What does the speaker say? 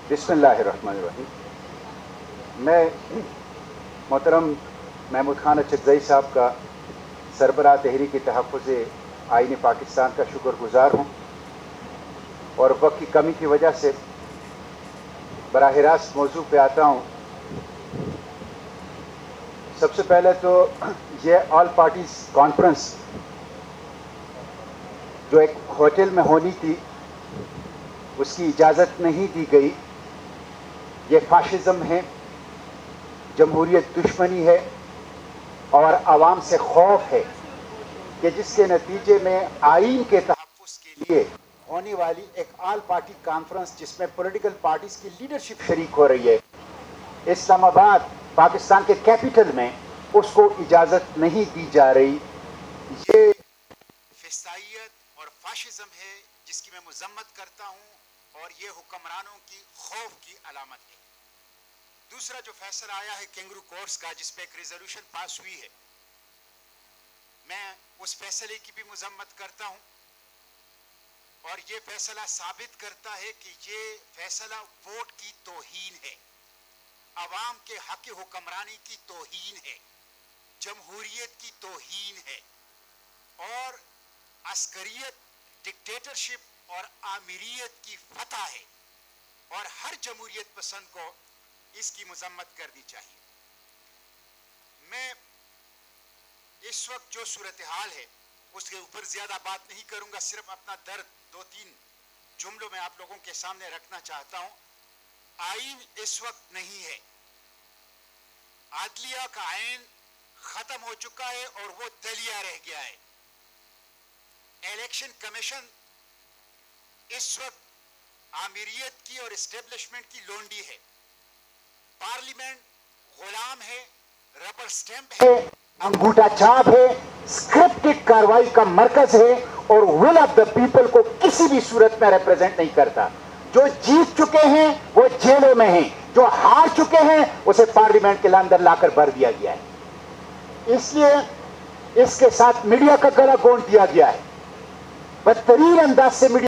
بسم اللہ الرحمن الرحیم. میں محترم محمود خان اچکزئی صاحب کا سربراہ تحریک تحفظ آئین پاکستان کا شکر گزار ہوں اور وقت کی کمی کی وجہ سے براہ راست موضوع پہ آتا ہوں. سب سے پہلے تو یہ آل پارٹیز کانفرنس جو ایک ہوٹل میں ہونی تھی اس کی اجازت نہیں دی گئی. یہ فاشزم ہے، جمہوریت دشمنی ہے اور عوام سے خوف ہے کہ جس کے نتیجے میں آئین کے تحفظ کے لیے ہونے والی ایک آل پارٹی کانفرنس جس میں پولیٹیکل پارٹیز کی لیڈرشپ شریک ہو رہی ہے اسلام آباد پاکستان کے کیپٹل میں، اس کو اجازت نہیں دی جا رہی. یہ فسطائیت اور فاشزم ہے جس کی میں مذمت کرتا ہوں اور یہ حکمرانوں کی خوف کی علامت ہے. دوسرا جو فیصلہ آیا ہے کینگرو کورٹس کا جس پہ ایک ریزولوشن پاس ہوئی ہے، میں اس فیصلے کی بھی مذمت کرتا ہوں اور یہ فیصلہ ثابت کرتا ہے کہ یہ فیصلہ ووٹ کی توہین ہے، عوام کے حق حکمرانی کی توہین ہے، جمہوریت کی توہین ہے اور عسکریت، ڈکٹیٹرشپ اور آمیریت کی فتح ہے اور ہر جمہوریت پسند کو اس کی مذمت کرنی چاہیے. میں اس وقت جو صورتحال ہے اس کے اوپر زیادہ بات نہیں کروں گا، صرف اپنا درد 2-3 جملوں میں آپ لوگوں کے سامنے رکھنا چاہتا ہوں. آئین اس وقت نہیں ہے، عدلیہ کا آئین ختم ہو چکا ہے اور وہ دلیہ رہ گیا ہے. الیکشن کمیشن اس وقت آمیریت کی اور اسٹیبلشمنٹ کی لونڈی ہے. پارلیمنٹ غلام ہے، ربر سٹیمپ ہے، انگوٹھا چھاپ ہے، اسکرپٹڈ کاروائی کا مرکز ہے اور ول آف دا پیپل کو کسی بھی صورت میں ریپرزینٹ نہیں کرتا. جو جیت چکے ہیں وہ جیلوں میں ہیں، جو ہار چکے ہیں اسے پارلیمنٹ کے اندر لا کر بھر دیا گیا ہے. اس لیے اس کے ساتھ میڈیا کا گلا گھونٹ دیا گیا ہے. بدترین انداز سے میڈیا